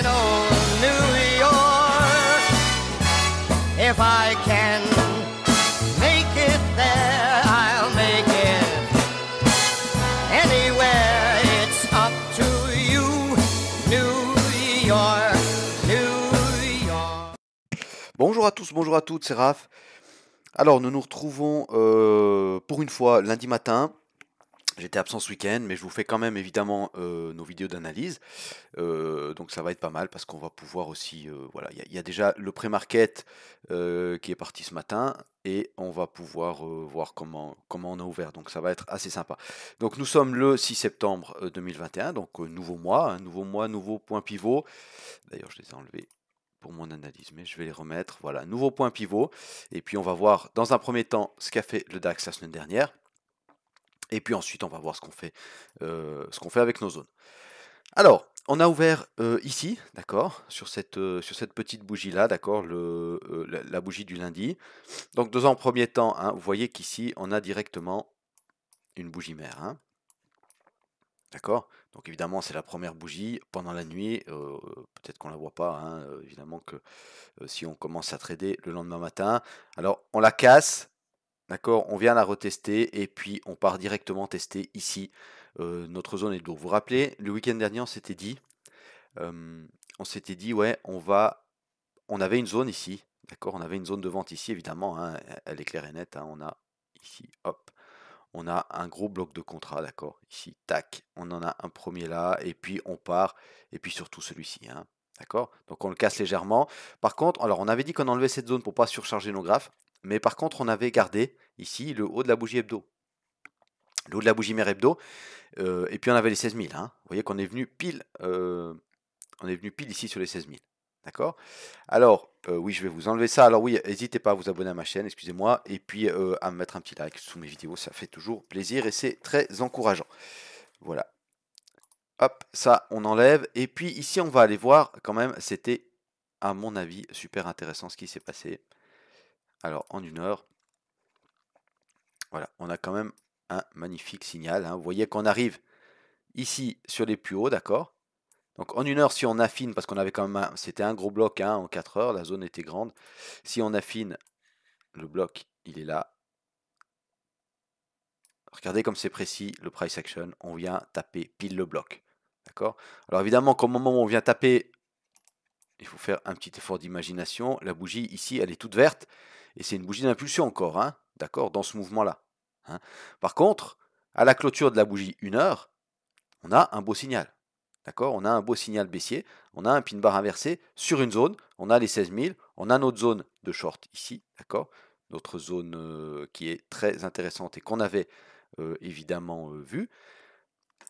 in old New York. If I can make it there, I'll make it anywhere. It's up to you, New York, New York. Bonjour à tous, bonjour à toutes, c'est Raph. Alors, nous nous retrouvons pour une fois lundi matin. J'étais absent ce week-end, mais je vous fais quand même évidemment nos vidéos d'analyse. Donc ça va être pas mal parce qu'on va pouvoir aussi... voilà, il y a déjà le pré-market qui est parti ce matin et on va pouvoir voir comment on a ouvert. Donc ça va être assez sympa. Donc nous sommes le 6 septembre 2021, donc nouveau mois, nouveau point pivot. D'ailleurs, je les ai enlevés pour mon analyse, mais je vais les remettre. Voilà, nouveau point pivot. Et puis on va voir dans un premier temps ce qu'a fait le DAX la semaine dernière. Et puis ensuite, on va voir ce qu'on fait avec nos zones. Alors, on a ouvert ici, d'accord, sur cette petite bougie-là, d'accord, la bougie du lundi. Donc, dans un premier temps, hein, vous voyez qu'ici, on a directement une bougie mère. Hein, d'accord. Donc, évidemment, c'est la première bougie pendant la nuit. Peut-être qu'on ne la voit pas, hein, évidemment que si on commence à trader le lendemain matin. Alors, on la casse. D'accord, on vient la retester et puis on part directement tester ici notre zone hebdo. Vous vous rappelez, le week-end dernier, on s'était dit, ouais, on avait une zone ici, d'accord, on avait une zone de vente ici, évidemment, hein, elle est claire et nette, hein, on a ici, hop, on a un gros bloc de contrat, d'accord, ici, tac, on en a un premier là, et puis on part, et puis surtout celui-ci, hein, d'accord, donc on le casse légèrement. Par contre, alors on avait dit qu'on enlevait cette zone pour pas surcharger nos graphes, mais par contre, on avait gardé ici le haut de la bougie hebdo. Le haut de la bougie mère hebdo. Et puis on avait les 16 000. Hein. Vous voyez qu'on est venu pile, ici sur les 16 000. D'accord. Alors, oui, je vais vous enlever ça. Alors oui, n'hésitez pas à vous abonner à ma chaîne, excusez-moi. Et puis à me mettre un petit like sous mes vidéos. Ça fait toujours plaisir et c'est très encourageant. Voilà. Hop, ça, on enlève. Et puis ici, on va aller voir quand même. C'était, à mon avis, super intéressant ce qui s'est passé. Alors, en une heure, voilà, on a quand même un magnifique signal. Hein. Vous voyez qu'on arrive ici sur les plus hauts, d'accord. Donc en une heure, si on affine, parce qu'on avait quand même, c'était un gros bloc hein, en 4 heures, la zone était grande. Si on affine, le bloc, il est là. Regardez comme c'est précis, le price action, on vient taper pile le bloc. D'accord. Alors évidemment, qu'au moment où on vient taper, il faut faire un petit effort d'imagination. La bougie ici, elle est toute verte. Et c'est une bougie d'impulsion encore, hein, d'accord, dans ce mouvement-là. Hein. Par contre, à la clôture de la bougie 1 heure, on a un beau signal. D'accord. On a un beau signal baissier. On a un pin bar inversé sur une zone. On a les 16 000. On a notre zone de short ici. D'accord. Notre zone qui est très intéressante et qu'on avait évidemment vue.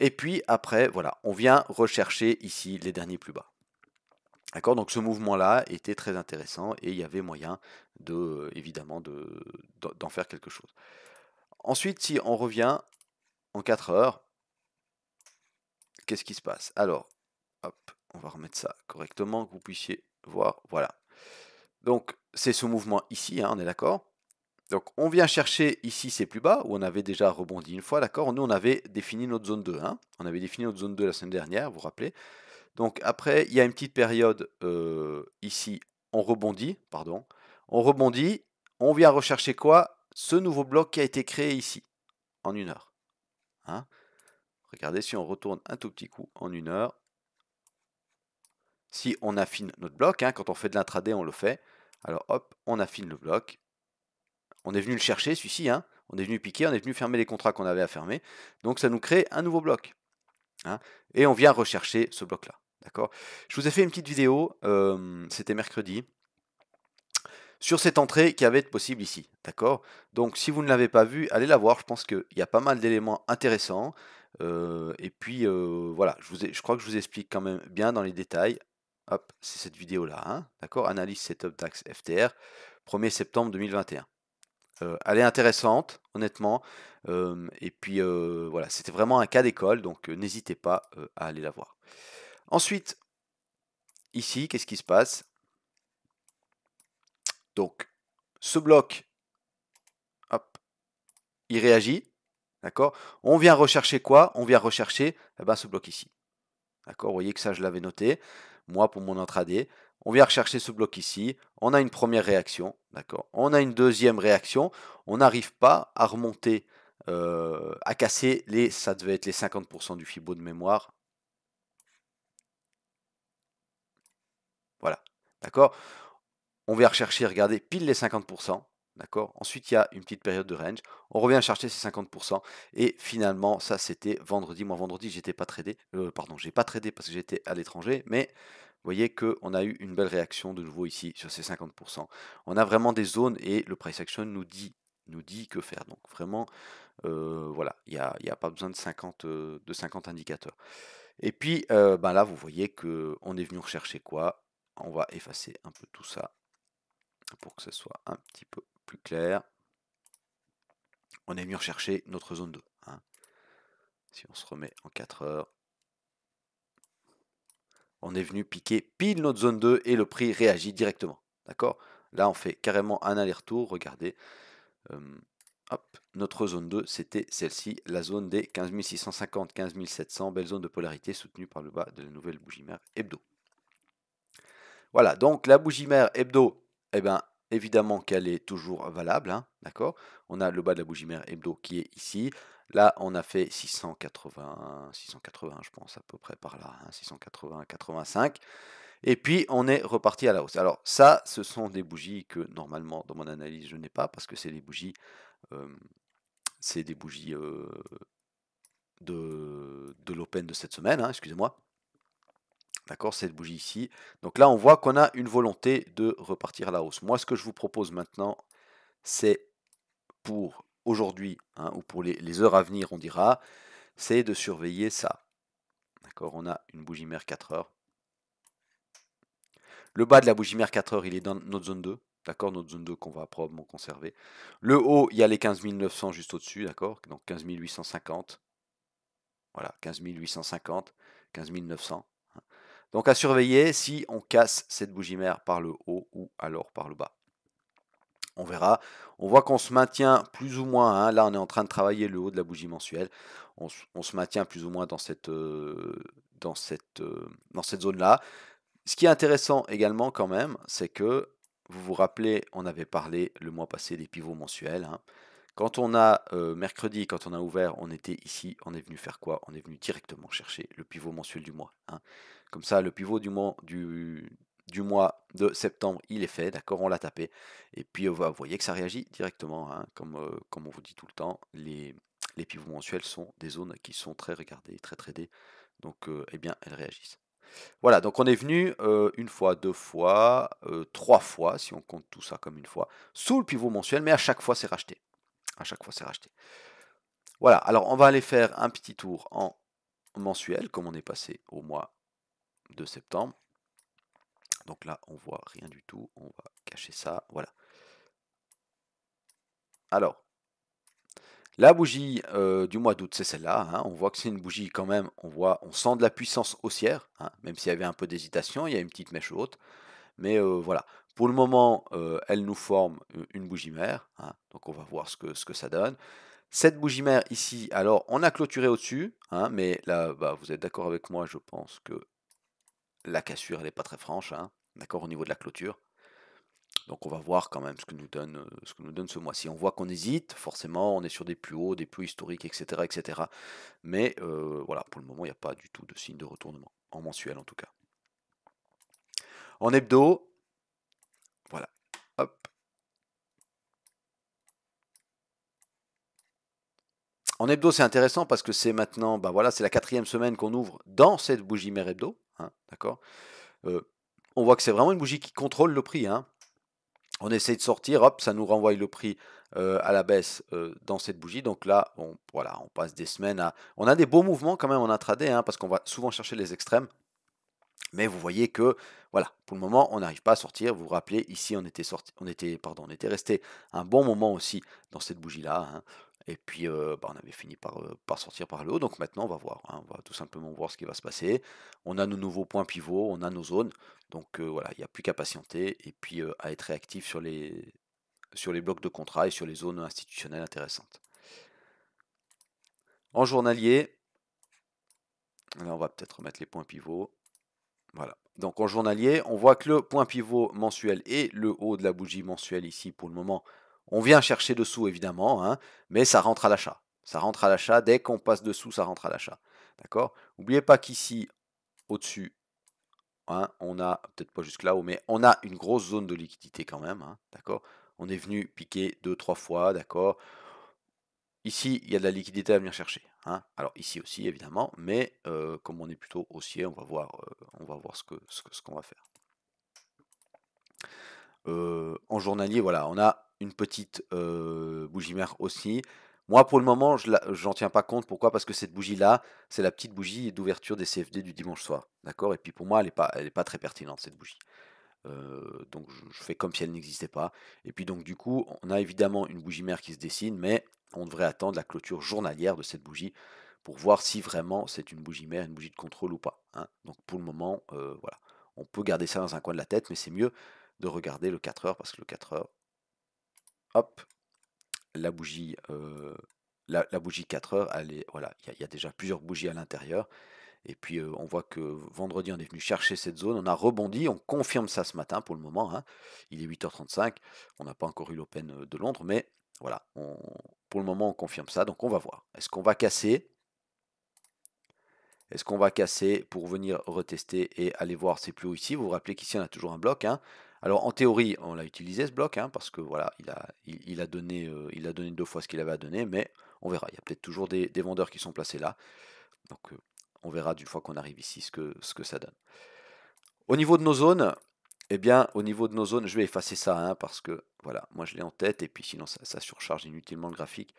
Et puis après, voilà, on vient rechercher ici les derniers plus bas. D'accord, donc ce mouvement-là était très intéressant et il y avait moyen de, évidemment, d'en faire quelque chose. Ensuite, si on revient en 4 heures, qu'est-ce qui se passe? Alors, hop, on va remettre ça correctement, que vous puissiez voir, voilà. Donc, c'est ce mouvement ici, hein, on est d'accord? Donc, on vient chercher ici ces plus bas, où on avait déjà rebondi une fois, d'accord? Nous, on avait défini notre zone 2, hein? On avait défini notre zone 2 la semaine dernière, vous vous rappelez? Donc après, il y a une petite période ici, on rebondit, on vient rechercher quoi? Ce nouveau bloc qui a été créé ici, en 1 heure. Hein. Regardez si on retourne un tout petit coup en 1 heure. Si on affine notre bloc, hein, quand on fait de l'intraday, on le fait. Alors hop, on affine le bloc. On est venu le chercher, celui-ci, hein. On est venu piquer, on est venu fermer les contrats qu'on avait à fermer. Donc ça nous crée un nouveau bloc. Hein, et on vient rechercher ce bloc-là. D'accord. Je vous ai fait une petite vidéo, c'était mercredi, sur cette entrée qui avait été possible ici. D'accord. Donc si vous ne l'avez pas vue, allez la voir. Je pense qu'il y a pas mal d'éléments intéressants. Et puis voilà, je crois que je vous explique quand même bien dans les détails. Hop, c'est cette vidéo-là. Hein, d'accord. Analyse setup DAX FTR, 1er septembre 2021. Elle est intéressante, honnêtement. Et puis voilà, c'était vraiment un cas d'école, donc n'hésitez pas à aller la voir. Ensuite, ici, qu'est-ce qui se passe? Donc, ce bloc, hop, il réagit, d'accord? On vient rechercher quoi? On vient rechercher ce bloc ici. D'accord? Vous voyez que ça, je l'avais noté. moi pour mon intraday. On vient rechercher ce bloc ici, on a une première réaction, d'accord. On a une deuxième réaction, on n'arrive pas à remonter, à casser les, ça devait être les 50% du Fibo de mémoire. Voilà, d'accord. On vient rechercher, regardez, pile les 50%. D'accord. Ensuite, il y a une petite période de range. On revient chercher ces 50%. Et finalement, ça, c'était vendredi. Moi, vendredi, j'étais pas tradé. Pardon, j'ai pas tradé parce que j'étais à l'étranger. Mais vous voyez qu'on a eu une belle réaction de nouveau ici sur ces 50%. On a vraiment des zones et le price action nous dit que faire. Donc vraiment, voilà, il n'y a pas besoin de 50 indicateurs. Et puis ben là, vous voyez qu'on est venu rechercher quoi? On va effacer un peu tout ça pour que ce soit un petit peu plus clair. On est venu rechercher notre zone 2. Hein. Si on se remet en 4 heures, on est venu piquer pile notre zone 2 et le prix réagit directement. D'accord? Là, on fait carrément un aller-retour. Regardez. Hop, notre zone 2, c'était celle-ci, la zone des 15 650, 15 700, belle zone de polarité soutenue par le bas de la nouvelle bougie mère hebdo. Voilà, donc la bougie mère hebdo, eh ben, évidemment qu'elle est toujours valable, hein, d'accord. On a le bas de la bougie mère hebdo qui est ici. Là, on a fait 680, je pense, à peu près par là, hein, 680, 85. Et puis, on est reparti à la hausse. Alors, ça, ce sont des bougies que, normalement, dans mon analyse, je n'ai pas, parce que c'est des bougies de l'Open de cette semaine, hein, excusez-moi. D'accord, cette bougie ici. Donc là, on voit qu'on a une volonté de repartir à la hausse. Moi, ce que je vous propose maintenant, c'est pour aujourd'hui, hein, ou pour les heures à venir, on dira, c'est de surveiller ça. D'accord, on a une bougie mère 4 heures. Le bas de la bougie mère 4 heures, il est dans notre zone 2. D'accord, notre zone 2 qu'on va probablement conserver. Le haut, il y a les 15 900 juste au-dessus, d'accord, donc 15 850. Voilà, 15 850, 15 900. Donc à surveiller si on casse cette bougie mère par le haut ou alors par le bas. On verra. On voit qu'on se maintient plus ou moins, hein, là on est en train de travailler le haut de la bougie mensuelle. On se maintient plus ou moins dans cette zone-là. Ce qui est intéressant également quand même, c'est que, vous vous rappelez, on avait parlé le mois passé des pivots mensuels. Hein. Quand on a mercredi, quand on a ouvert, on était ici, on est venu faire quoi? On est venu directement chercher le pivot mensuel du mois. Hein. Comme ça, le pivot du mois de septembre, il est fait, d'accord, on l'a tapé. Et puis vous voyez que ça réagit directement, hein, comme on vous dit tout le temps, les pivots mensuels sont des zones qui sont très regardées, très tradées. Donc eh bien, elles réagissent. Voilà, donc on est venu une fois, deux fois, trois fois, si on compte tout ça comme une fois, sous le pivot mensuel, mais à chaque fois c'est racheté. À chaque fois c'est racheté. Voilà, alors on va aller faire un petit tour en mensuel, comme on est passé au mois de septembre. Donc là, on voit rien du tout, on va cacher ça, voilà. Alors, la bougie du mois d'août, c'est celle-là. Hein. On voit que c'est une bougie quand même, on sent de la puissance haussière, hein, même s'il y avait un peu d'hésitation, il y a une petite mèche haute. Mais voilà, pour le moment, elle nous forme une bougie mère. Hein, donc on va voir ce que ça donne. Cette bougie mère ici, alors on a clôturé au-dessus, hein, mais là, bah, vous êtes d'accord avec moi, je pense que la cassure, elle n'est pas très franche, hein, d'accord, au niveau de la clôture. Donc on va voir quand même ce que nous donne ce mois-ci. On voit qu'on hésite, forcément, on est sur des plus hauts, des plus historiques, etc. etc. Mais voilà, pour le moment, il n'y a pas du tout de signe de retournement, en mensuel en tout cas. En hebdo, voilà, hop. En hebdo, c'est intéressant parce que c'est maintenant, bah voilà, c'est la 4e semaine qu'on ouvre dans cette bougie mère hebdo, hein, d'accord. On voit que c'est vraiment une bougie qui contrôle le prix, hein. On essaye de sortir, hop, ça nous renvoie le prix à la baisse dans cette bougie. Donc là, voilà, on passe des semaines à. On a des beaux mouvements quand même en intraday, hein, parce qu'on va souvent chercher les extrêmes. Mais vous voyez que, voilà, pour le moment, on n'arrive pas à sortir. Vous vous rappelez, ici, on était resté un bon moment aussi dans cette bougie-là. Hein. Et puis, bah, on avait fini par sortir par le haut. Donc maintenant, on va voir. Hein, on va tout simplement voir ce qui va se passer. On a nos nouveaux points pivots, on a nos zones. Donc voilà, il n'y a plus qu'à patienter et puis à être réactif sur les blocs de contrat et sur les zones institutionnelles intéressantes. En journalier, là, on va peut-être remettre les points pivots. Voilà. Donc en journalier, on voit que le point pivot mensuel et le haut de la bougie mensuelle ici, pour le moment, on vient chercher dessous évidemment, hein, mais ça rentre à l'achat. Ça rentre à l'achat, dès qu'on passe dessous, ça rentre à l'achat. D'accord? N'oubliez pas qu'ici, au-dessus, hein, on a, peut-être pas jusque là-haut, mais on a une grosse zone de liquidité quand même, hein, d'accord? On est venu piquer 2-3 fois, d'accord? Ici, il y a de la liquidité à venir chercher, hein. Alors ici aussi, évidemment, mais comme on est plutôt haussier, on va voir ce qu'on va faire. En journalier, voilà, on a une petite bougie mère aussi. Moi, pour le moment, j'en tiens pas compte. Pourquoi? Parce que cette bougie-là, c'est la petite bougie d'ouverture des CFD du dimanche soir. D'accord? Et puis pour moi, elle est pas très pertinente, cette bougie. Donc je fais comme si elle n'existait pas. Et puis donc du coup, on a évidemment une bougie mère qui se dessine, mais on devrait attendre la clôture journalière de cette bougie pour voir si vraiment c'est une bougie mère, une bougie de contrôle ou pas, hein. Donc pour le moment, voilà. On peut garder ça dans un coin de la tête, mais c'est mieux de regarder le 4 heures parce que le 4 heures, hop, la bougie, la bougie 4 heures, elle est, voilà, il y a déjà plusieurs bougies à l'intérieur. Et puis on voit que vendredi, on est venu chercher cette zone, on a rebondi, on confirme ça ce matin pour le moment, hein. Il est 8h35, on n'a pas encore eu l'Open de Londres, mais voilà, pour le moment on confirme ça, donc on va voir. Est-ce qu'on va casser? Est-ce qu'on va casser pour venir retester et aller voir ces plus hauts ici? Vous vous rappelez qu'ici on a toujours un bloc, hein. Alors en théorie, on l'a utilisé ce bloc, hein, parce que voilà, il a donné 2 fois ce qu'il avait à donner, mais on verra. Il y a peut-être toujours des vendeurs qui sont placés là. Donc on verra d'une fois qu'on arrive ici ce que ça donne. Au niveau de nos zones, eh bien, au niveau de nos zones, je vais effacer ça, hein, parce que voilà, moi je l'ai en tête, et puis sinon ça surcharge inutilement le graphique.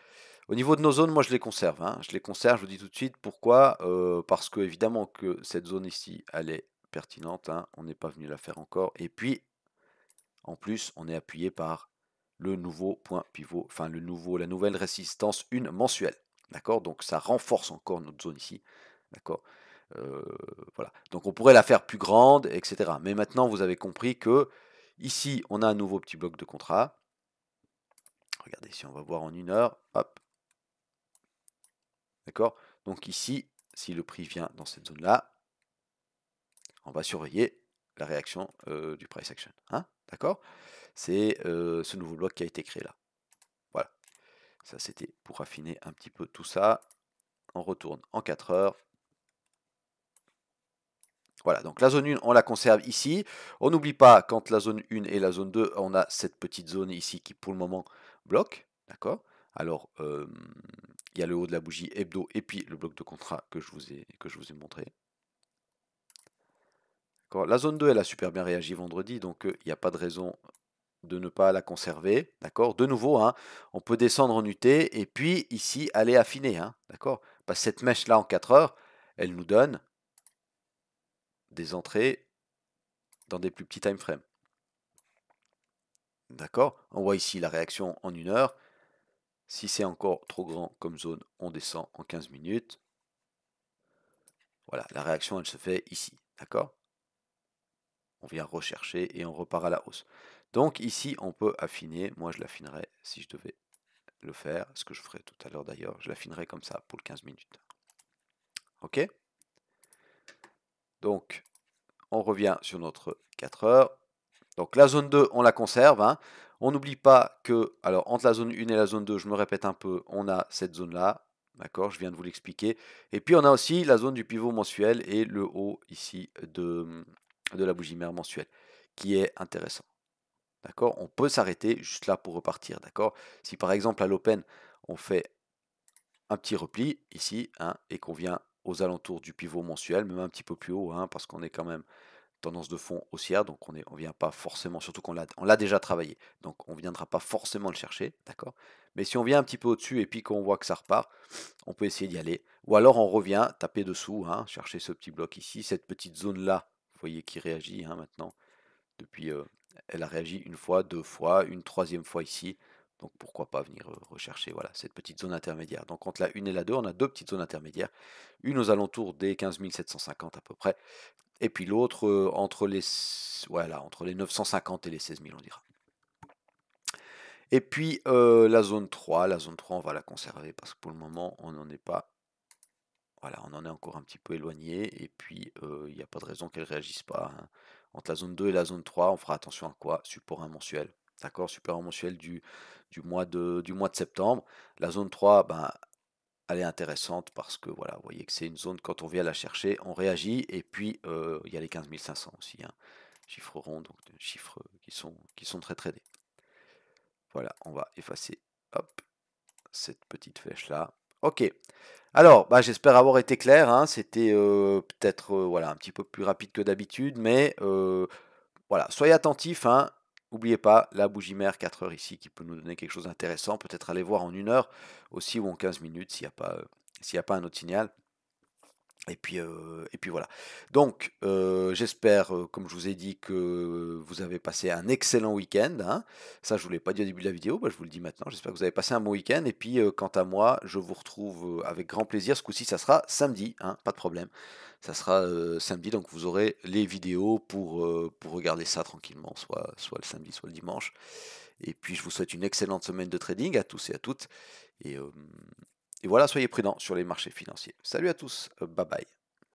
Au niveau de nos zones, moi je les conserve, hein, je les conserve, je vous dis tout de suite pourquoi. Parce que évidemment que cette zone ici, elle est pertinente, hein, on n'est pas venu la faire encore, et puis en plus on est appuyé par le nouveau point pivot, enfin la nouvelle résistance 1 mensuelle. D'accord? Donc ça renforce encore notre zone ici. D'accord? Euh, voilà. Donc on pourrait la faire plus grande, etc. Mais maintenant vous avez compris que ici on a un nouveau petit bloc de contrat. Regardez, si on va voir en 1 heure, hop. D'accord? Donc ici, si le prix vient dans cette zone-là, on va surveiller la réaction du price action, hein. D'accord? C'est ce nouveau bloc qui a été créé là. Voilà. Ça, c'était pour affiner un petit peu tout ça. On retourne en 4 heures. Voilà, donc la zone 1, on la conserve ici. On n'oublie pas, quand la zone 1 et la zone 2, on a cette petite zone ici qui, pour le moment, bloque. D'accord? Alors, il y a le haut de la bougie hebdo et puis le bloc de contrat que je vous ai montré. La zone 2, elle a super bien réagi vendredi, donc il n'y a pas de raison de ne pas la conserver, d'accord? De nouveau, hein, on peut descendre en UT et puis ici aller affiner, hein, d'accord? Parce que cette mèche là en 4 heures, elle nous donne des entrées dans des plus petits time frames. D'accord? On voit ici la réaction en 1 heure. Si c'est encore trop grand comme zone, on descend en 15 minutes. Voilà, la réaction elle se fait ici, d'accord? On vient rechercher et on repart à la hausse. Donc ici on peut affiner, moi je l'affinerai si je devais le faire, ce que je ferai tout à l'heure d'ailleurs, je l'affinerai comme ça pour le 15 minutes. Ok? Donc, on revient sur notre 4 heures. Donc la zone 2, on la conserve, hein. On n'oublie pas que, alors entre la zone 1 et la zone 2, je me répète un peu, on a cette zone-là. D'accord, je viens de vous l'expliquer. Et puis on a aussi la zone du pivot mensuel et le haut ici de la bougie mère mensuelle, qui est intéressant. D'accord, on peut s'arrêter juste là pour repartir. D'accord, si par exemple à l'open, on fait un petit repli ici, hein, et qu'on vient aux alentours du pivot mensuel, même un petit peu plus haut, hein, parce qu'on est quand même tendance de fond haussière, donc on vient pas forcément, surtout qu'on l'a déjà travaillé, donc on ne viendra pas forcément le chercher, d'accord? Mais si on vient un petit peu au-dessus et puis qu'on voit que ça repart, on peut essayer d'y aller. Ou alors on revient, taper dessous, hein, chercher ce petit bloc ici, cette petite zone-là, vous voyez qui réagit, hein, maintenant, depuis, elle a réagi une fois, 2 fois, une troisième fois ici, donc pourquoi pas venir rechercher, voilà, cette petite zone intermédiaire. Donc entre la 1 et la 2, on a 2 petites zones intermédiaires, une aux alentours des 15 750 à peu près, et puis l'autre entre les 950 et les 16 000, on dira. Et puis la zone 3, on va la conserver parce que pour le moment, on n'en est pas voilà, on en est encore un petit peu éloigné, et puis il n'y a pas de raison qu'elle ne réagisse pas, hein. Entre la zone 2 et la zone 3, on fera attention à quoi? Support 1 mensuel. D'accord? Support 1 mensuel du mois de septembre. La zone 3, ben, elle est intéressante parce que voilà, vous voyez que c'est une zone, quand on vient la chercher, on réagit, et puis il y a les 15 500 aussi, hein, chiffres ronds, donc chiffres qui sont très tradés. Voilà, on va effacer, hop, cette petite flèche là. Ok. Alors, bah, j'espère avoir été clair, hein. C'était peut-être voilà, un petit peu plus rapide que d'habitude, mais voilà, soyez attentifs, hein. N'oubliez pas la bougie mère 4 heures ici qui peut nous donner quelque chose d'intéressant. Peut-être aller voir en 1 heure aussi, ou en 15 minutes s'il y a pas un autre signal. Et puis voilà. Donc, j'espère, comme je vous ai dit, que vous avez passé un excellent week-end, hein. Ça, je ne vous l'ai pas dit au début de la vidéo, bah, je vous le dis maintenant. J'espère que vous avez passé un bon week-end. Et puis, quant à moi, je vous retrouve avec grand plaisir. Ce coup-ci, ça sera samedi, hein, pas de problème. Ça sera samedi, donc vous aurez les vidéos pour regarder ça tranquillement, soit le samedi, soit le dimanche. Et puis, je vous souhaite une excellente semaine de trading à tous et à toutes. Et, euh, et voilà, soyez prudents sur les marchés financiers. Salut à tous, bye bye.